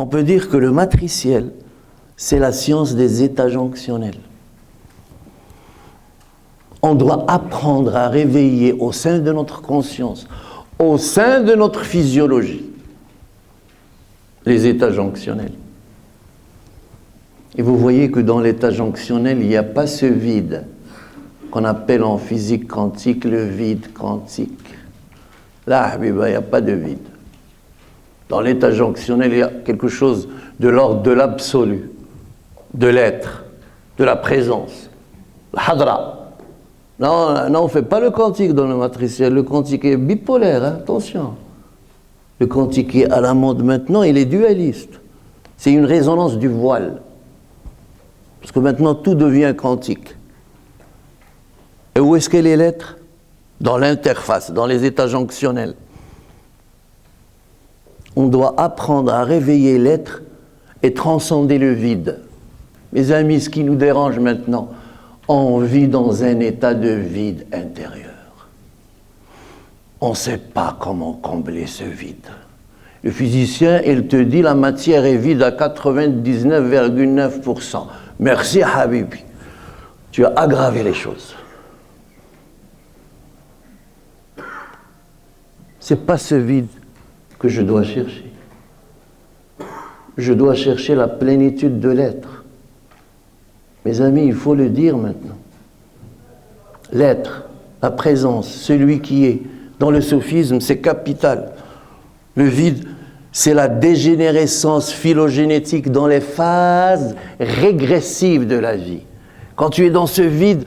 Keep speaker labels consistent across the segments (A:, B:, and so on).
A: On peut dire que le matriciel, c'est la science des états jonctionnels. On doit apprendre à réveiller au sein de notre conscience, au sein de notre physiologie, les états jonctionnels. Et vous voyez que dans l'état jonctionnel, il n'y a pas ce vide qu'on appelle en physique quantique le vide quantique. Là, Habiba, il n'y a pas de vide. Dans l'état jonctionnel, il y a quelque chose de l'ordre de l'absolu, de l'être, de la présence, la hadra. Non, on ne fait pas le quantique dans le matriciel. Le quantique est bipolaire, hein, attention. Le quantique qui est à la mode maintenant, il est dualiste. C'est une résonance du voile. Parce que maintenant, tout devient quantique. Et où est-ce qu'est les lettres? Dans l'interface, dans les états jonctionnels. On doit apprendre à réveiller l'être et transcender le vide. Mes amis, ce qui nous dérange maintenant, on vit dans un état de vide intérieur. On ne sait pas comment combler ce vide. Le physicien, il te dit la matière est vide à 99,9%. Merci Habibi. Tu as aggravé les choses. Ce n'est pas ce vide que je dois chercher. Je dois chercher la plénitude de l'être. Mes amis, il faut le dire maintenant. L'être, la présence, celui qui est. Dans le sophisme, c'est capital. Le vide, c'est la dégénérescence phylogénétique dans les phases régressives de la vie. Quand tu es dans ce vide,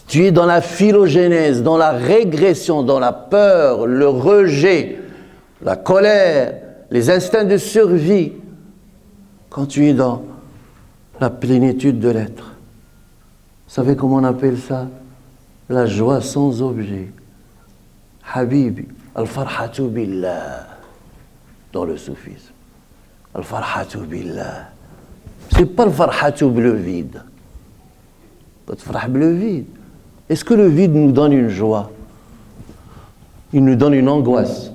A: tu es dans la phylogénèse, dans la régression, dans la peur, le rejet, la colère, les instincts de survie. Quand tu es dans la plénitude de l'être. Vous savez comment on appelle ça? La joie sans objet. Habibi, al-farhatu billah, dans le soufisme. Al-farhatu billah. C'est pas le farhatu le vide. Le vide. Est-ce que le vide nous donne une joie? Il nous donne une angoisse.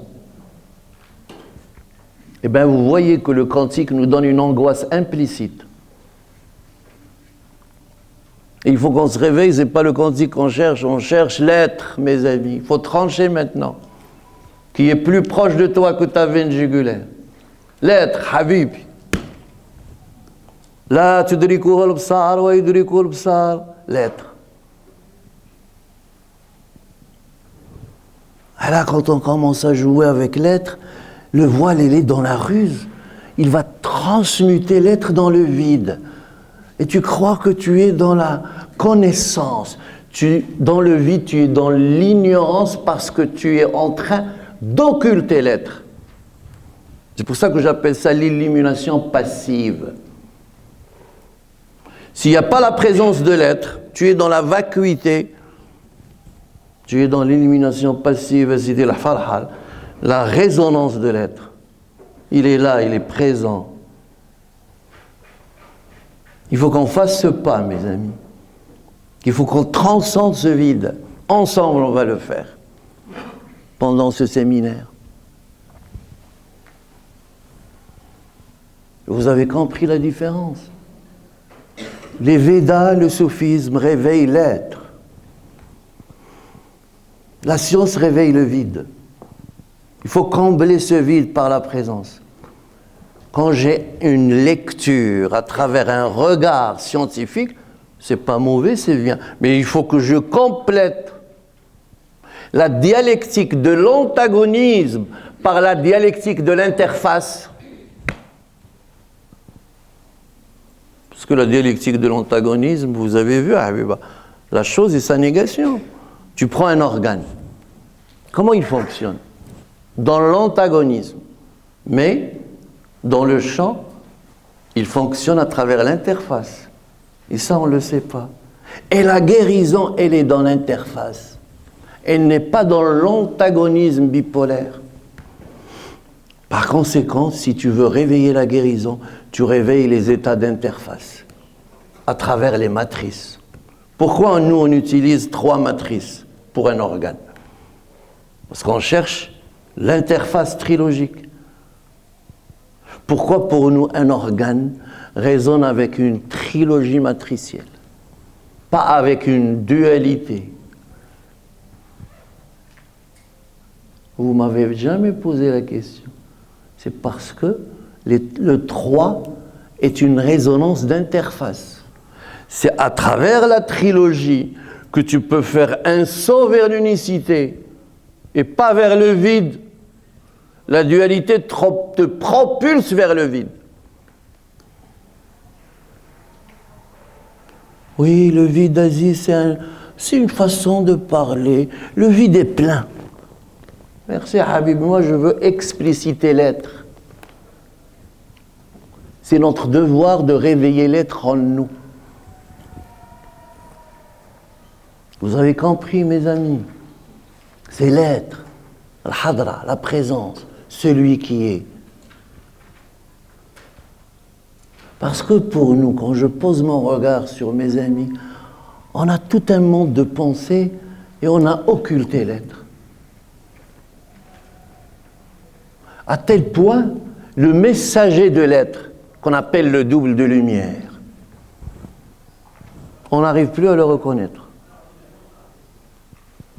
A: Eh bien, vous voyez que le quantique nous donne une angoisse implicite. Et il faut qu'on se réveille, ce n'est pas le quantique qu'on cherche, on cherche l'être, mes amis. Il faut trancher maintenant, qui est plus proche de toi que ta veine jugulaire. L'être, Habib. La tudrikuhu al-absar wa yudrikuhu al-absar. L'être. Et là, quand on commence à jouer avec l'être, le voile, il est dans la ruse. Il va transmuter l'être dans le vide. Et tu crois que tu es dans la connaissance. Dans le vide, tu es dans l'ignorance parce que tu es en train d'occulter l'être. C'est pour ça que j'appelle ça l'illumination passive. S'il n'y a pas la présence de l'être, tu es dans la vacuité, tu es dans l'illumination passive, c'est la résonance de l'être. Il est là, il est présent. Il faut qu'on fasse ce pas, mes amis. Il faut qu'on transcende ce vide. Ensemble, on va le faire. Pendant ce séminaire. Vous avez compris la différence? Les Védas, le soufisme réveillent l'être. La science réveille le vide. Il faut combler ce vide par la présence. Quand j'ai une lecture à travers un regard scientifique, c'est pas mauvais, c'est bien. Mais il faut que je complète la dialectique de l'antagonisme par la dialectique de l'interface. Parce que la dialectique de l'antagonisme, vous avez vu, la chose est sa négation. Tu prends un organe. Comment il fonctionne? Dans l'antagonisme. Mais dans le champ, il fonctionne à travers l'interface. Et ça, on ne le sait pas. Et la guérison, elle est dans l'interface. Elle n'est pas dans l'antagonisme bipolaire. Par conséquent, si tu veux réveiller la guérison, tu réveilles les états d'interface à travers les matrices. Pourquoi nous, on utilise 3 matrices pour un organe? Parce qu'on cherche l'interface trilogique. Pourquoi pour nous un organe résonne avec une trilogie matricielle, pas avec une dualité? Vous m'avez jamais posé la question. C'est parce que le 3 est une résonance d'interface. C'est à travers la trilogie que tu peux faire un saut vers l'unicité et pas vers le vide. La dualité te propulse vers le vide. Oui, le vide, Aziz, c'est une façon de parler. Le vide est plein. Merci Habib, moi je veux expliciter l'être. C'est notre devoir de réveiller l'être en nous. Vous avez compris, mes amis? C'est l'être, al-hadra, la présence, celui qui est. Parce que pour nous, quand je pose mon regard sur mes amis, on a tout un monde de pensées et on a occulté l'être. À tel point, le messager de l'être, qu'on appelle le double de lumière, on n'arrive plus à le reconnaître.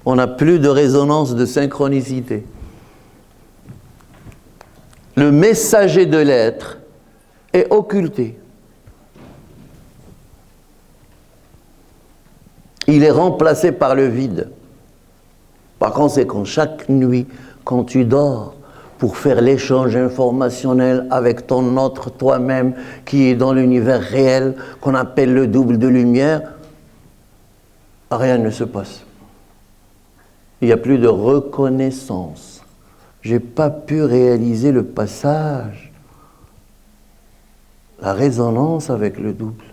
A: On n'a plus de résonance, de synchronicité. Le messager de l'être est occulté. Il est remplacé par le vide. Par conséquent, chaque nuit, quand tu dors, pour faire l'échange informationnel avec ton autre toi-même qui est dans l'univers réel, qu'on appelle le double de lumière, rien ne se passe. Il n'y a plus de reconnaissance. Je n'ai pas pu réaliser le passage, la résonance avec le double.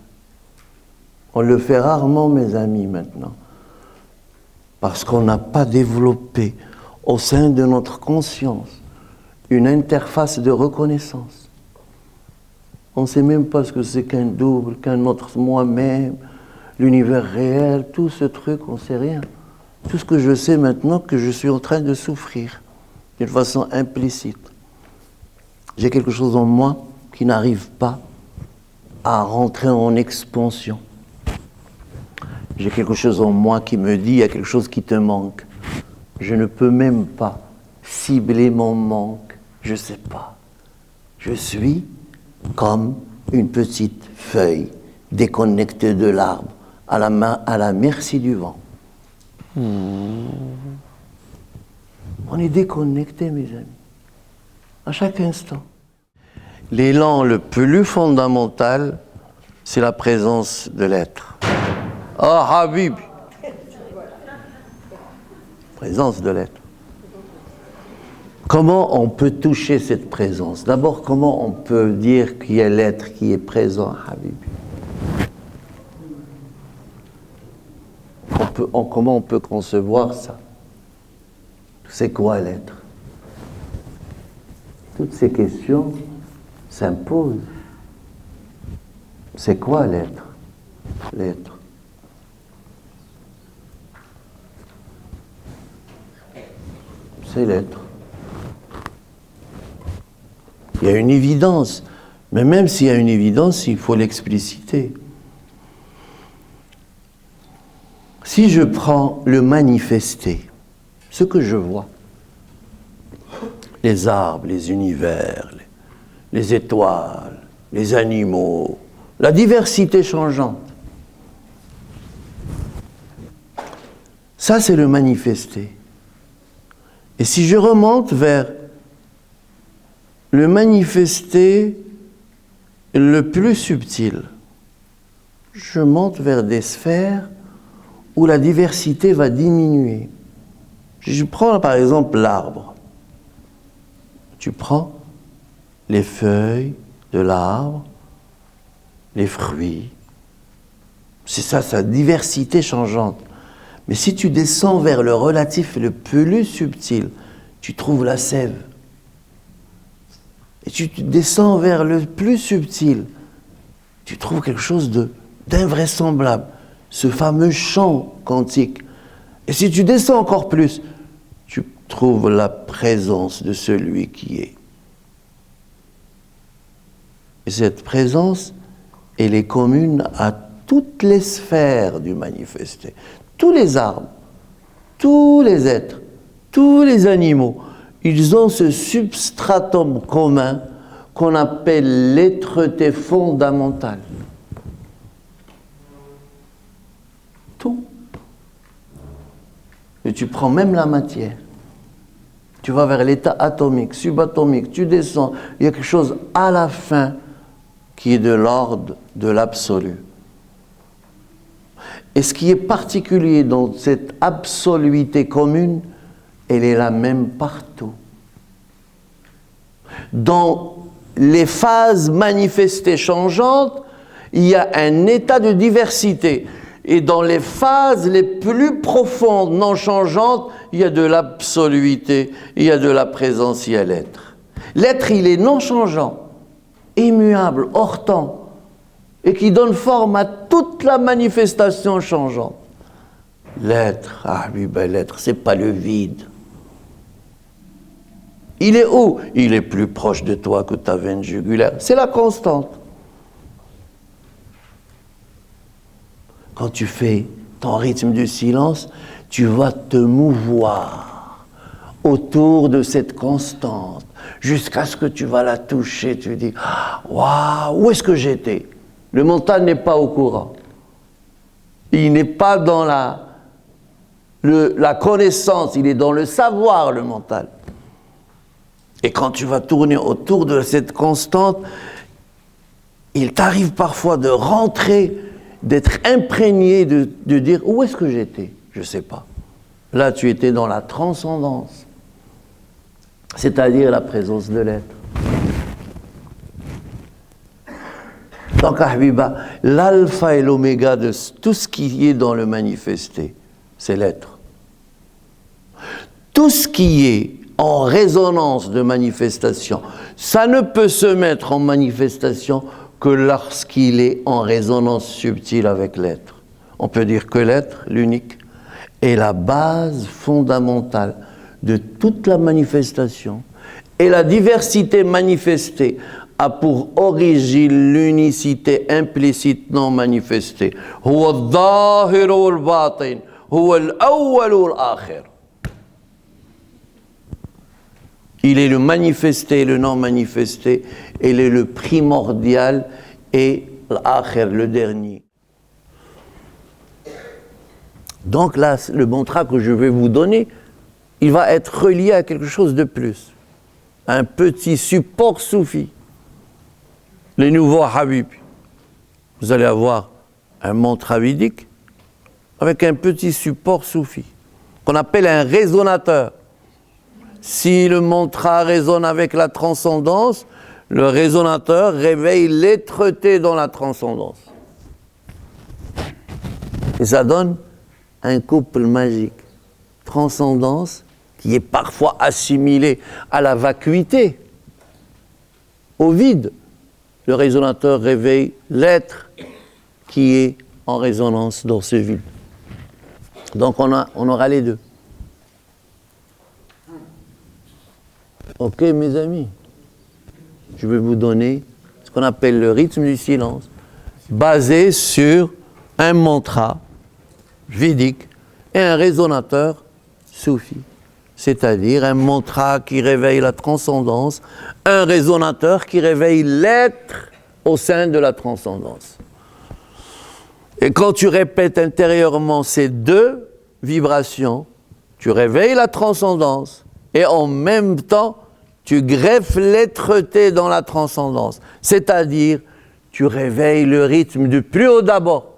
A: On le fait rarement, mes amis, maintenant, parce qu'on n'a pas développé au sein de notre conscience une interface de reconnaissance. On ne sait même pas ce que c'est qu'un double, qu'un autre moi-même, l'univers réel, tout ce truc, on ne sait rien. Tout ce que je sais maintenant, que je suis en train de souffrir d'une façon implicite. J'ai quelque chose en moi qui n'arrive pas à rentrer en expansion. J'ai quelque chose en moi qui me dit, il y a quelque chose qui te manque. Je ne peux même pas cibler mon manque. Je ne sais pas. Je suis comme une petite feuille déconnectée de l'arbre, à la merci du vent. On est déconnecté, mes amis, à chaque instant. L'élan le plus fondamental, c'est la présence de l'être. Ah, Habib! Présence de l'être. Comment on peut toucher cette présence? D'abord, comment on peut dire qu'il y a l'être qui est présent, Habib? Comment on peut concevoir ça? C'est quoi l'être? Toutes ces questions s'imposent. C'est quoi l'être? L'être. C'est l'être. Il y a une évidence, mais même s'il y a une évidence, il faut l'expliciter. Si je prends le manifesté, ce que je vois, les arbres, les univers, les étoiles, les animaux, la diversité changeante, ça c'est le manifesté. Et si je remonte vers le manifesté le plus subtil, je monte vers des sphères où la diversité va diminuer. Je prends par exemple l'arbre. Tu prends les feuilles de l'arbre, les fruits. C'est ça, sa diversité changeante. Mais si tu descends vers le relatif le plus subtil, tu trouves la sève. Et tu descends vers le plus subtil, tu trouves quelque chose d'invraisemblable, ce fameux champ quantique. Et si tu descends encore plus, tu trouves la présence de celui qui est. Et cette présence, elle est commune à toutes les sphères du manifesté. Tous les arbres, tous les êtres, tous les animaux, ils ont ce substratum commun qu'on appelle l'êtreté fondamentale. Tout. Et tu prends même la matière. Tu vas vers l'état atomique, subatomique, tu descends. Il y a quelque chose à la fin qui est de l'ordre de l'absolu. Et ce qui est particulier dans cette absoluité commune, elle est la même partout. Dans les phases manifestées changeantes, il y a un état de diversité. Et dans les phases les plus profondes, non changeantes, il y a de l'absoluité, il y a de la présentiel être. L'être, il est non changeant, immuable, hors temps, et qui donne forme à toute la manifestation changeante. L'être, l'être, c'est pas le vide. Il est où? Il est plus proche de toi que ta veine jugulaire. C'est la constante. Quand tu fais ton rythme du silence, tu vas te mouvoir autour de cette constante, jusqu'à ce que tu vas la toucher. Tu dis, waouh, où est-ce que j'étais? Le mental n'est pas au courant. Il n'est pas dans la connaissance, il est dans le savoir, le mental. Et quand tu vas tourner autour de cette constante, il t'arrive parfois de rentrer, d'être imprégné, de dire, où est-ce que j'étais? Je ne sais pas. Là, tu étais dans la transcendance, c'est-à-dire la présence de l'être. Donc, Habiba, l'alpha et l'oméga de tout ce qui est dans le manifesté, c'est l'être. Tout ce qui est en résonance de manifestation, ça ne peut se mettre en manifestation que lorsqu'il est en résonance subtile avec l'être. On peut dire que l'être, l'unique, est la base fondamentale de toute la manifestation. Et la diversité manifestée a pour origine l'unicité implicite non manifestée. Huwa al-zahir wal-batin, huwa al-awwal wal-akhir. Il est le manifesté et le non manifesté, il est le primordial et l'akhir, le dernier. Donc là, le mantra que je vais vous donner, il va être relié à quelque chose de plus. Un petit support soufi. Les nouveaux Habib, vous allez avoir un mantra védique avec un petit support soufi, qu'on appelle un résonateur. Si le mantra résonne avec la transcendance, le résonateur réveille l'êtreté dans la transcendance. Et ça donne un couple magique. Transcendance qui est parfois assimilée à la vacuité, au vide. Le résonateur réveille l'être qui est en résonance dans ce vide. Donc on aura les deux. Ok, mes amis, je vais vous donner ce qu'on appelle le rythme du silence, basé sur un mantra védique et un résonateur soufi, c'est-à-dire un mantra qui réveille la transcendance, un résonateur qui réveille l'être au sein de la transcendance. Et quand tu répètes intérieurement ces deux vibrations, tu réveilles la transcendance et en même temps, tu greffes l'êtreté dans la transcendance, c'est-à-dire tu réveilles le rythme du plus haut d'abord.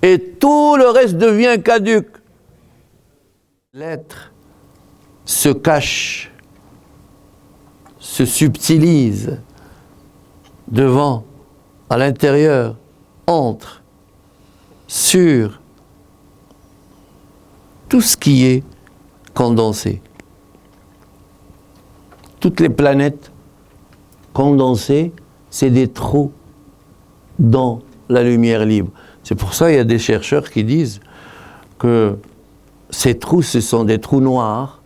A: Et tout le reste devient caduc. L'être se cache, se subtilise devant, à l'intérieur, entre, sur tout ce qui est condensé. Toutes les planètes condensées, c'est des trous dans la lumière libre. C'est pour ça qu'il y a des chercheurs qui disent que ces trous, ce sont des trous noirs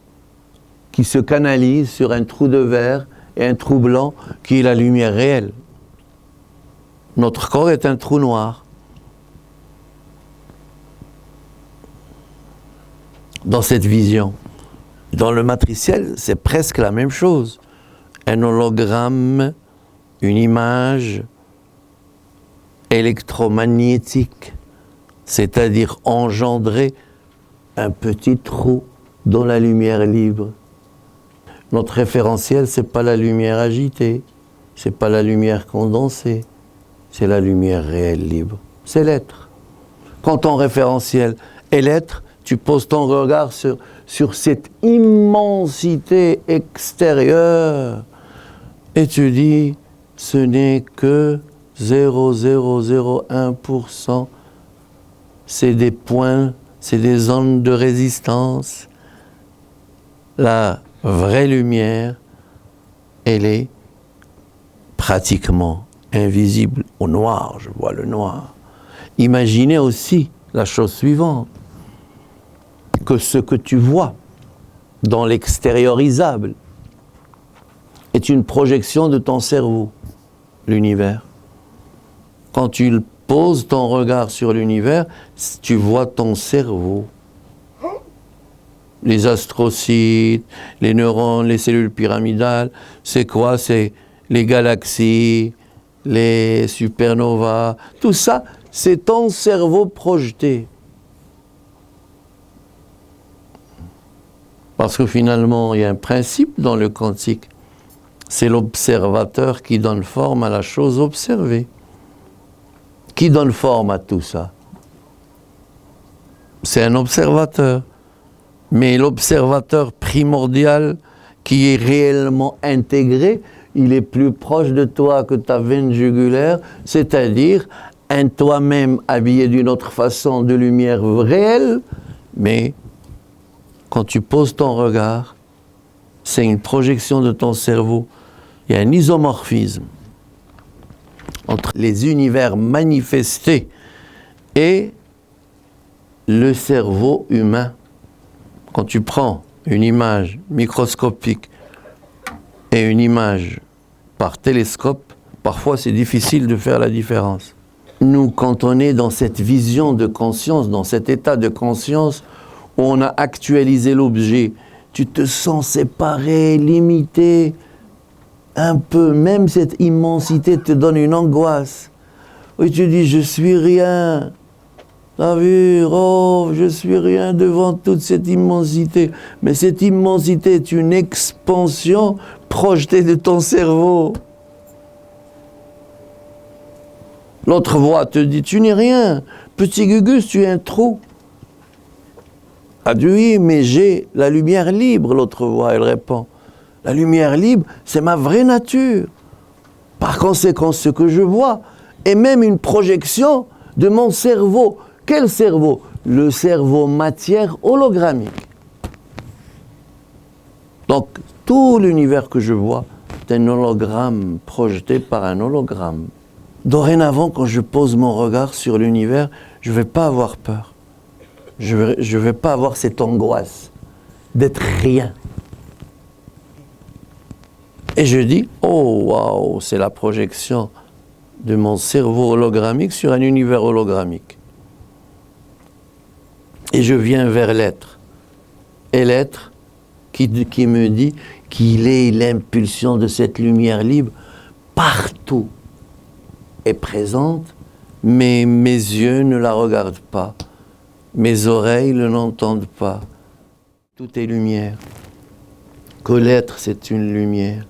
A: qui se canalisent sur un trou de verre et un trou blanc qui est la lumière réelle. Notre corps est un trou noir. Dans cette vision. Dans le matriciel, c'est presque la même chose. Un hologramme, une image électromagnétique, c'est-à-dire engendrer un petit trou dans la lumière libre. Notre référentiel, ce n'est pas la lumière agitée, ce n'est pas la lumière condensée, c'est la lumière réelle libre. C'est l'être. Quand ton référentiel est l'être, tu poses ton regard sur cette immensité extérieure et tu dis, ce n'est que 0,001%, c'est des points, c'est des zones de résistance. La vraie lumière, elle est pratiquement invisible au noir, je vois le noir. Imaginez aussi la chose suivante, que ce que tu vois dans l'extériorisable est une projection de ton cerveau, l'univers. Quand tu poses ton regard sur l'univers, tu vois ton cerveau. Les astrocytes, les neurones, les cellules pyramidales, c'est quoi? C'est les galaxies, les supernovas, tout ça, c'est ton cerveau projeté. Parce que finalement, il y a un principe dans le quantique, c'est l'observateur qui donne forme à la chose observée. Qui donne forme à tout ça? C'est un observateur. Mais l'observateur primordial qui est réellement intégré, il est plus proche de toi que ta veine jugulaire, c'est-à-dire un toi-même habillé d'une autre façon de lumière réelle, mais quand tu poses ton regard, c'est une projection de ton cerveau. Il y a un isomorphisme entre les univers manifestés et le cerveau humain. Quand tu prends une image microscopique et une image par télescope, parfois c'est difficile de faire la différence. Nous, quand on est dans cette vision de conscience, dans cet état de conscience où on a actualisé l'objet, tu te sens séparé, limité, un peu, même cette immensité te donne une angoisse. Oui, tu dis, je suis rien. T'as vu, oh, je suis rien devant toute cette immensité. Mais cette immensité est une expansion projetée de ton cerveau. L'autre voix te dit, tu n'es rien. Petit Gugus, tu es un trou. Ah oui, mais j'ai la lumière libre, l'autre voix, elle répond. La lumière libre, c'est ma vraie nature. Par conséquent, ce que je vois est même une projection de mon cerveau. Quel cerveau? Le cerveau matière hologrammique. Donc, tout l'univers que je vois est un hologramme projeté par un hologramme. Dorénavant, quand je pose mon regard sur l'univers, je ne vais pas avoir peur. Je ne vais pas avoir cette angoisse d'être rien. Et je dis, oh waouh, c'est la projection de mon cerveau hologrammique sur un univers hologrammique. Et je viens vers l'être. Et l'être qui me dit qu'il est l'impulsion de cette lumière libre partout est présente, mais mes yeux ne la regardent pas. Mes oreilles ne l'entendent pas. Tout est lumière. Que l'être, c'est une lumière.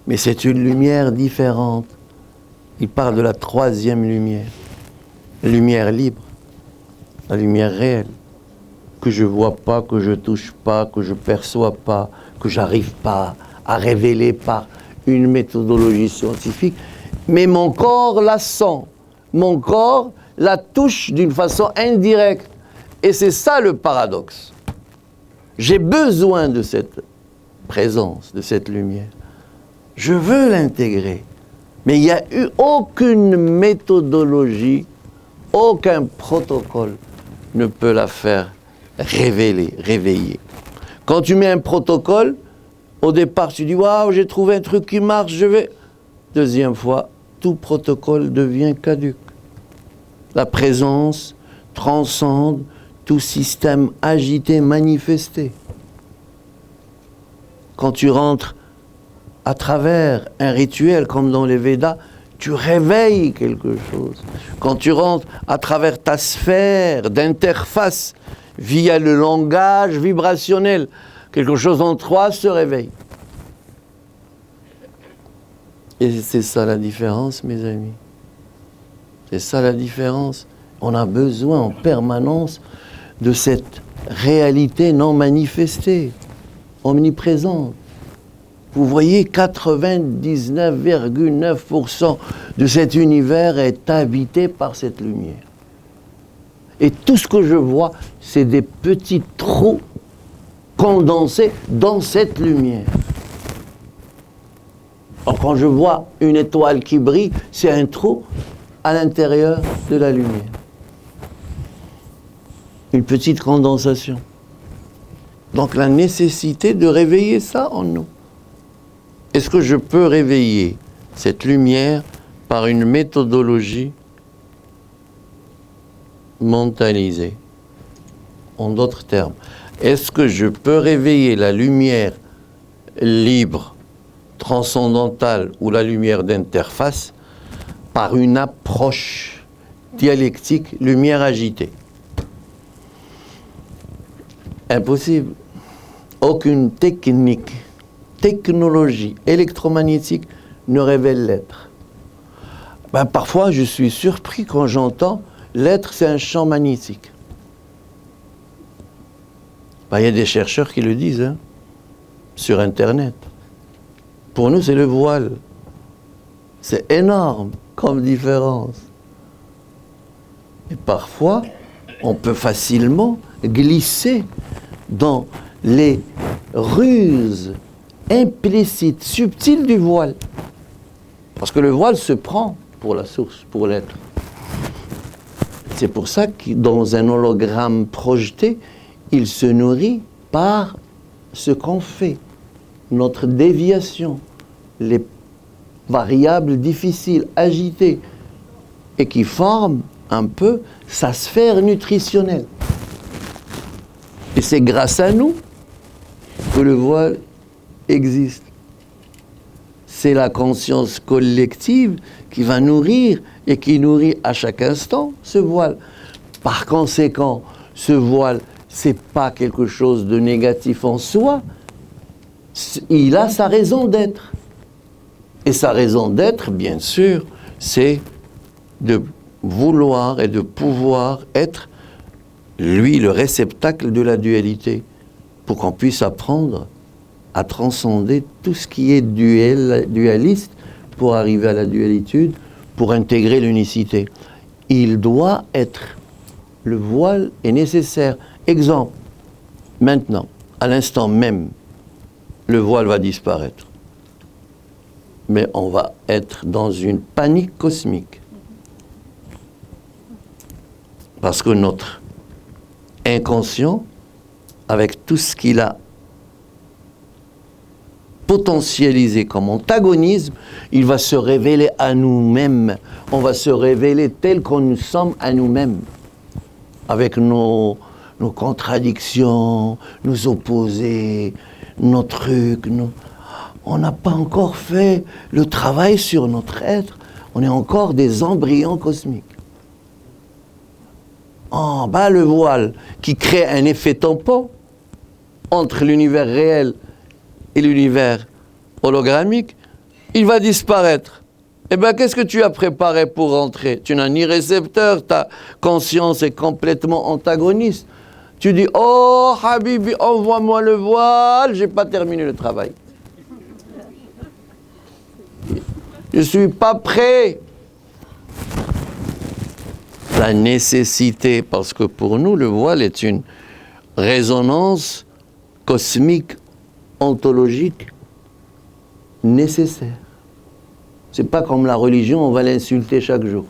A: Mais c'est une lumière différente. Il parle de la troisième lumière. Lumière libre. La lumière réelle. Que je ne vois pas, que je ne touche pas, que je ne perçois pas, que je n'arrive pas à révéler par une méthodologie scientifique. Mais mon corps la sent. Mon corps la touche d'une façon indirecte. Et c'est ça le paradoxe. J'ai besoin de cette présence, de cette lumière. Je veux l'intégrer. Mais il n'y a eu aucune méthodologie, aucun protocole ne peut la faire révéler, réveiller. Quand tu mets un protocole, Au départ, tu dis, waouh, j'ai trouvé un truc qui marche, je vais. Deuxième fois, tout protocole devient caduc. La présence transcende tout système agité, manifesté. Quand tu rentres à travers un rituel comme dans les Védas, tu réveilles quelque chose. Quand tu rentres à travers ta sphère d'interface via le langage vibrationnel, quelque chose en toi se réveille. Et c'est ça la différence, mes amis. C'est ça la différence. On a besoin en permanence de cette réalité non manifestée, omniprésente. Vous voyez, 99,9% de cet univers est habité par cette lumière. Et tout ce que je vois, c'est des petits trous condensés dans cette lumière. Alors, quand je vois une étoile qui brille, c'est un trou à l'intérieur de la lumière. Une petite condensation. Donc la nécessité de réveiller ça en nous. Est-ce que je peux réveiller cette lumière par une méthodologie mentalisée? En d'autres termes, est-ce que je peux réveiller la lumière libre, transcendantale ou la lumière d'interface par une approche dialectique, lumière agitée? Impossible. Aucune technologie électromagnétique ne révèle l'être. Parfois, je suis surpris quand j'entends l'être, c'est un champ magnétique. Il y a des chercheurs qui le disent, sur Internet. Pour nous, c'est le voile. C'est énorme comme différence. Et parfois, on peut facilement glisser dans les ruses implicites, subtiles du voile. Parce que le voile se prend pour la source, pour l'être. C'est pour ça que dans un hologramme projeté, il se nourrit par ce qu'on fait, notre déviation, les variables difficiles, agitées, et qui forment un peu sa sphère nutritionnelle. Et c'est grâce à nous que le voile existe. C'est la conscience collective qui va nourrir et qui nourrit à chaque instant ce voile. Par conséquent, ce voile, c'est pas quelque chose de négatif en soi. Il a sa raison d'être. Et sa raison d'être, bien sûr, c'est de vouloir et de pouvoir être, lui, le réceptacle de la dualité, pour qu'on puisse apprendre à transcender tout ce qui est dualiste pour arriver à la dualitude, pour intégrer l'unicité. Il doit être. Le voile est nécessaire. Exemple, maintenant, à l'instant même, le voile va disparaître. Mais on va être dans une panique cosmique. Parce que notre inconscient, avec tout ce qu'il a potentialisé comme antagonisme, il va se révéler à nous-mêmes. On va se révéler tel qu'on nous sommes à nous-mêmes. Avec nos contradictions, nos opposés, nos trucs. On n'a pas encore fait le travail sur notre être. On est encore des embryons cosmiques. En bas, le voile qui crée un effet tampon entre l'univers réel et l'univers hologrammique, il va disparaître. Eh bien, qu'est-ce que tu as préparé pour rentrer? Tu n'as ni récepteur, ta conscience est complètement antagoniste. Tu dis, oh, Habibi, envoie-moi le voile, j'ai pas terminé le travail. Je suis pas prêt. La nécessité, parce que pour nous, le voile est une résonance cosmique, ontologique, nécessaire. C'est pas comme la religion, on va l'insulter chaque jour.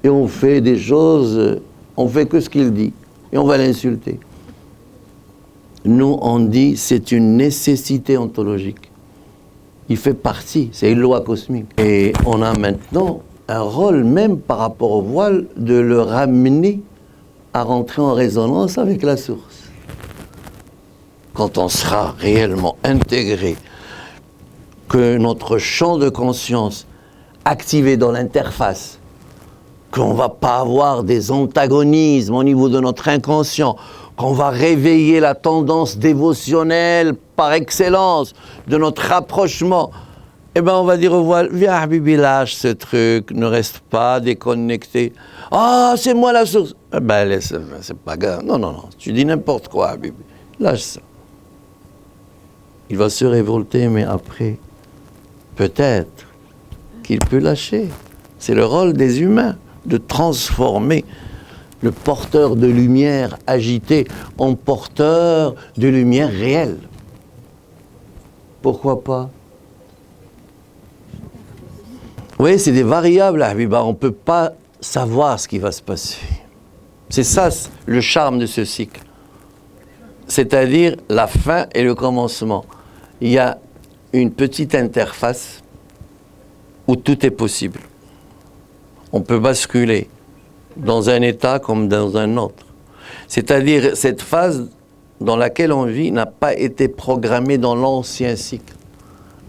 A: Et on fait des choses, on fait que ce qu'il dit, et on va l'insulter. Nous, on dit c'est une nécessité ontologique. Il fait partie, c'est une loi cosmique. Et on a maintenant un rôle même par rapport au voile de le ramener à rentrer en résonance avec la source. Quand on sera réellement intégré, que notre champ de conscience activé dans l'interface, qu'on ne va pas avoir des antagonismes au niveau de notre inconscient, qu'on va réveiller la tendance dévotionnelle par excellence de notre rapprochement, eh bien on va dire au voile, viens Habibi, lâche ce truc, ne reste pas déconnecté. Ah, c'est moi la source. Eh ben laisse, c'est pas grave. Non, non, non, tu dis n'importe quoi Habibi, lâche ça. Il va se révolter, mais après, peut-être qu'il peut lâcher. C'est le rôle des humains de transformer le porteur de lumière agité en porteur de lumière réelle. Pourquoi pas? Oui, c'est des variables, Habiba. On ne peut pas savoir ce qui va se passer. C'est ça le charme de ce cycle. C'est-à-dire la fin et le commencement. Il y a une petite interface où tout est possible. On peut basculer dans un état comme dans un autre. C'est-à-dire cette phase dans laquelle on vit n'a pas été programmée dans l'ancien cycle.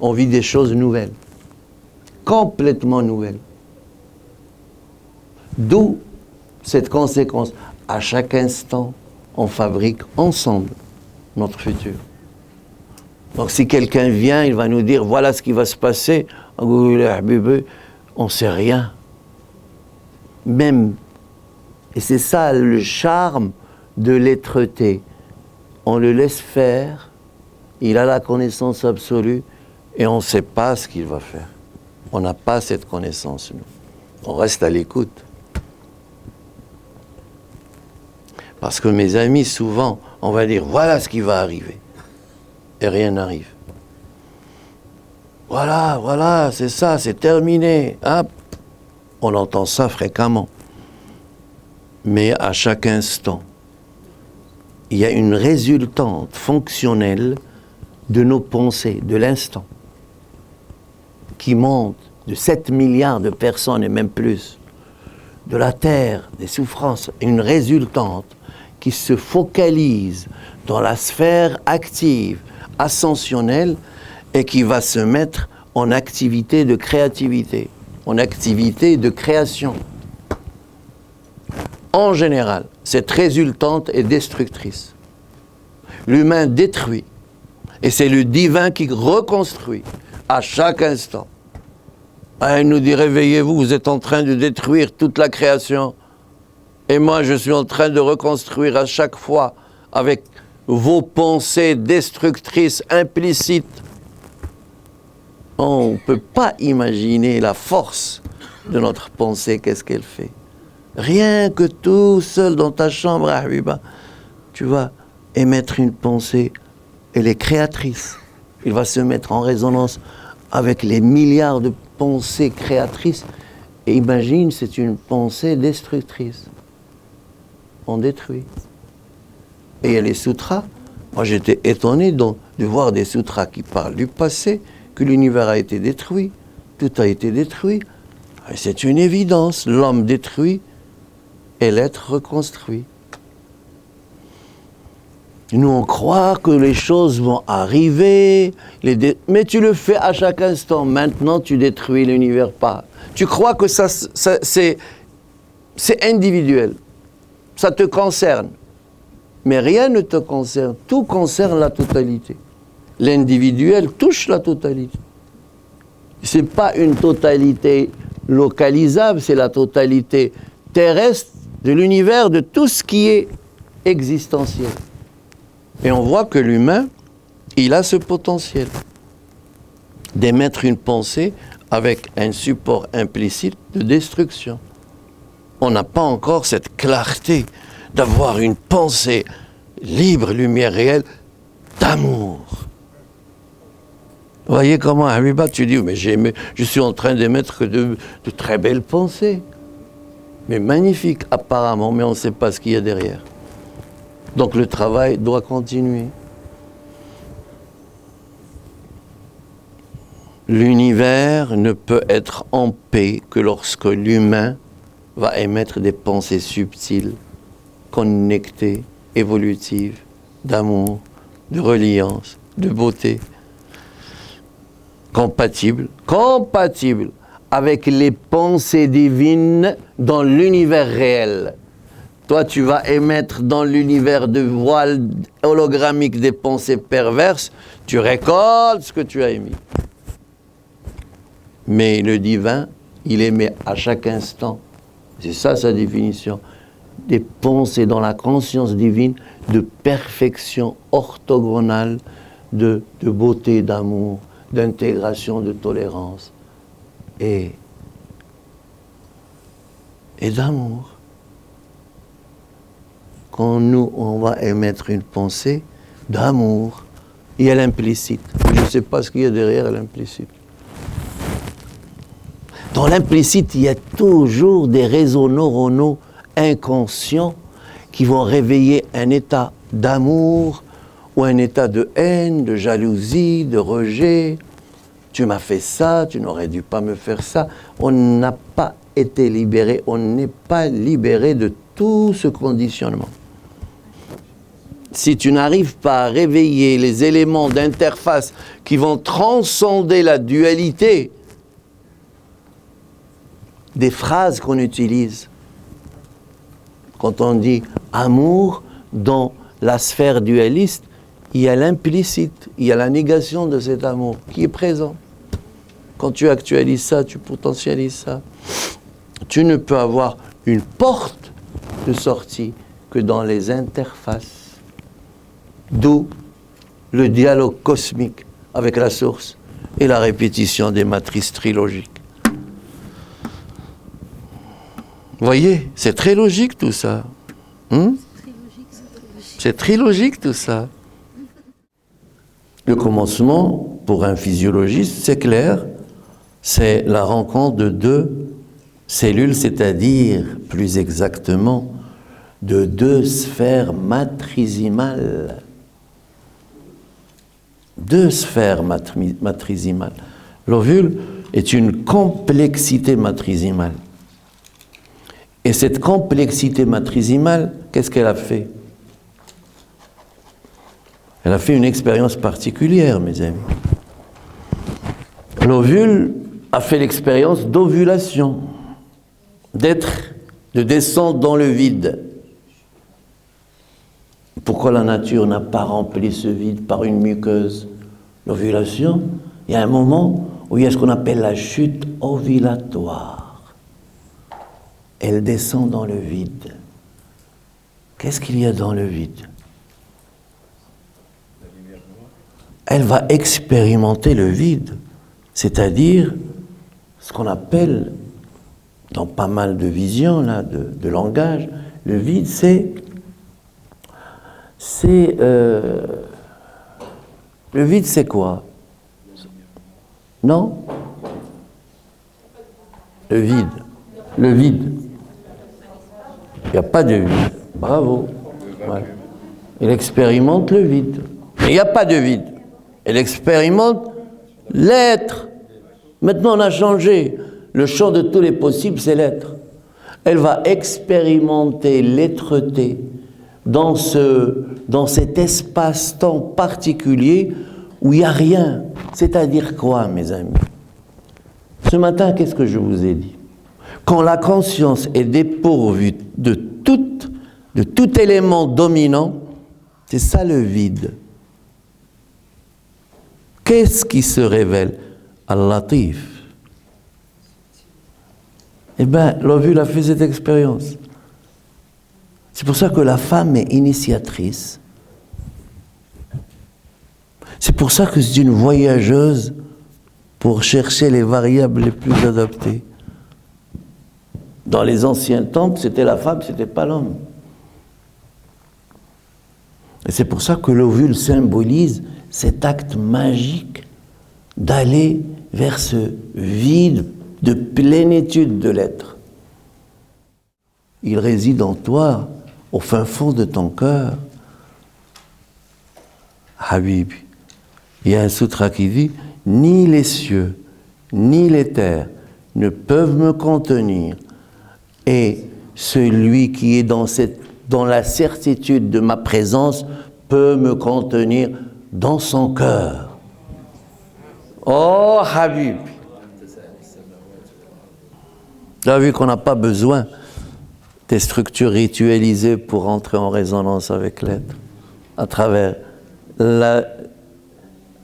A: On vit des choses nouvelles, complètement nouvelles. D'où cette conséquence. À chaque instant, on fabrique ensemble notre futur. Donc si quelqu'un vient, il va nous dire, voilà ce qui va se passer, on ne sait rien. Même, et c'est ça le charme de l'être-té. On le laisse faire, il a la connaissance absolue, et on ne sait pas ce qu'il va faire. On n'a pas cette connaissance, nous. On reste à l'écoute. Parce que mes amis, souvent, on va dire, voilà ce qui va arriver. Et rien n'arrive. Voilà, voilà, c'est ça, c'est terminé. Hop. On entend ça fréquemment. Mais à chaque instant, il y a une résultante fonctionnelle de nos pensées, de l'instant, qui monte de 7 milliards de personnes et même plus, de la Terre, des souffrances, une résultante qui se focalise dans la sphère active, ascensionnelle, et qui va se mettre en activité de créativité, en activité de création. En général, cette résultante est destructrice. L'humain détruit, et c'est le divin qui reconstruit à chaque instant. Il nous dit, réveillez-vous, vous êtes en train de détruire toute la création. Et moi, je suis en train de reconstruire à chaque fois avec vos pensées destructrices, implicites. On ne peut pas imaginer la force de notre pensée, qu'est-ce qu'elle fait. Rien que tout seul dans ta chambre, Habiba, tu vas émettre une pensée, elle est créatrice. Il va se mettre en résonance avec les milliards de pensées créatrices. Et imagine, c'est une pensée destructrice. On détruit. Et il y a les sutras. Moi, j'étais étonné de voir des sutras qui parlent du passé, que l'univers a été détruit, tout a été détruit. Et c'est une évidence, l'homme détruit et l'être reconstruit. Nous, on croit que les choses vont arriver, mais tu le fais à chaque instant. Maintenant, tu détruis l'univers pas. Tu crois que ça c'est individuel, ça te concerne. Mais rien ne te concerne, tout concerne la totalité. L'individuel touche la totalité. Ce n'est pas une totalité localisable, c'est la totalité terrestre de l'univers, de tout ce qui est existentiel. Et on voit que l'humain, il a ce potentiel d'émettre une pensée avec un support implicite de destruction. On n'a pas encore cette clarté d'avoir une pensée libre, lumière réelle, d'amour. Vous voyez comment, Habiba, tu dis, mais je suis en train d'émettre de très belles pensées. Mais magnifiques, apparemment, mais on ne sait pas ce qu'il y a derrière. Donc le travail doit continuer. l'univers ne peut être en paix que lorsque l'humain va émettre des pensées subtiles, connectées, évolutives, d'amour, de reliance, de beauté, compatibles avec les pensées divines dans l'univers réel. Toi, tu vas émettre dans l'univers de voile hologrammique des pensées perverses, tu récoltes ce que tu as émis. Mais le divin, il émet à chaque instant, c'est ça sa définition, des pensées dans la conscience divine de perfection orthogonale, de beauté, d'amour, d'intégration, de tolérance et d'amour. Quand nous, on va émettre une pensée d'amour, il y a l'implicite. Je ne sais pas ce qu'il y a derrière l'implicite. Dans l'implicite, il y a toujours des réseaux neuronaux inconscients qui vont réveiller un état d'amour ou un état de haine, de jalousie, de rejet. Tu m'as fait ça, tu n'aurais dû pas me faire ça. On n'a pas été libéré, on n'est pas libéré de tout ce conditionnement. Si tu n'arrives pas à réveiller les éléments d'interface qui vont transcender la dualité des phrases qu'on utilise, quand on dit amour, dans la sphère dualiste, il y a l'implicite, il y a la négation de cet amour qui est présent. Quand tu actualises ça, tu potentialises ça. Tu ne peux avoir une porte de sortie que dans les interfaces. D'où le dialogue cosmique avec la source et la répétition des matrices trilogiques. Vous voyez, c'est très logique tout ça. C'est très logique tout ça. Le commencement, pour un physiologiste, c'est clair, c'est la rencontre de deux cellules, c'est-à-dire, plus exactement, de deux sphères matrisimales. Deux sphères matrisimales. L'ovule est une complexité matrisimale. Et cette complexité matrisimale, qu'est-ce qu'elle a fait? Elle a fait une expérience particulière, mes amis. L'ovule a fait l'expérience d'ovulation, de descendre dans le vide. Pourquoi la nature n'a pas rempli ce vide par une muqueuse? L'ovulation, il y a un moment où il y a ce qu'on appelle la chute ovulatoire. Elle descend dans le vide. Qu'est-ce qu'il y a dans le vide? Elle va expérimenter le vide, c'est-à-dire ce qu'on appelle, dans pas mal de visions là, de langage, le vide, le vide, c'est quoi? Non? Le vide. Il n'y a pas de vide. Bravo. Ouais. Elle expérimente le vide. Mais il n'y a pas de vide. Elle expérimente l'être. Maintenant, on a changé. Le champ de tous les possibles, c'est l'être. Elle va expérimenter l'être-té dans cet espace-temps particulier où il n'y a rien. C'est-à-dire quoi, mes amis? Ce matin, qu'est-ce que je vous ai dit? Quand la conscience est dépourvue de tout élément dominant, c'est ça le vide. Qu'est-ce qui se révèle? Al-Latif. Eh bien, l'ovule a fait cette expérience. C'est pour ça que la femme est initiatrice. C'est pour ça que c'est une voyageuse pour chercher les variables les plus adaptées. Dans les anciens temples, c'était la femme, c'était pas l'homme. Et c'est pour ça que l'ovule symbolise cet acte magique d'aller vers ce vide de plénitude de l'être. Il réside en toi, au fin fond de ton cœur. Habib, il y a un sutra qui dit « Ni les cieux, ni l'éther ne peuvent me contenir, et celui qui est dans la certitude de ma présence peut me contenir dans son cœur. Oh, Habib! Tu as vu qu'on n'a pas besoin des structures ritualisées pour entrer en résonance avec l'être, à travers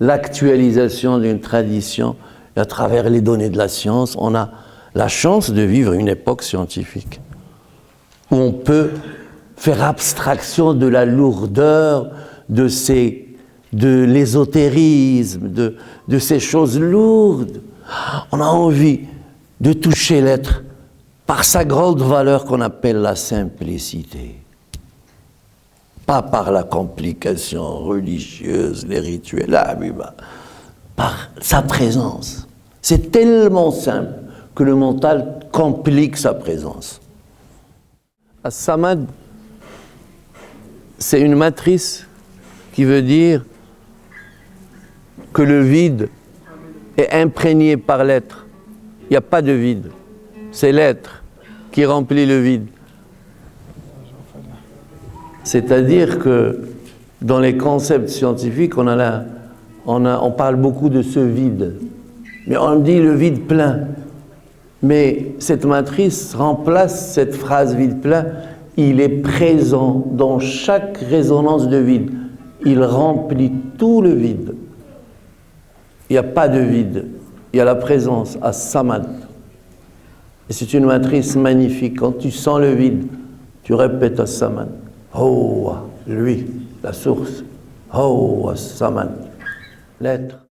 A: l'actualisation d'une tradition et à travers les données de la science. On a la chance de vivre une époque scientifique où on peut faire abstraction de la lourdeur, de l'ésotérisme, de ces choses lourdes. On a envie de toucher l'être par sa grande valeur qu'on appelle la simplicité. Pas par la complication religieuse, les rituels, par sa présence. C'est tellement simple que le mental complique sa présence. As-Samad, c'est une matrice qui veut dire que le vide est imprégné par l'être. Il n'y a pas de vide. C'est l'être qui remplit le vide. C'est-à-dire que dans les concepts scientifiques, on parle beaucoup de ce vide. Mais on dit le vide plein. Mais cette matrice remplace cette phrase vide plein. Il est présent dans chaque résonance de vide. Il remplit tout le vide. Il n'y a pas de vide. Il y a la présence, as-Samad. Et c'est une matrice magnifique. Quand tu sens le vide, tu répètes as-Samad. Oh, lui, la source. Oh, as-Samad, l'être.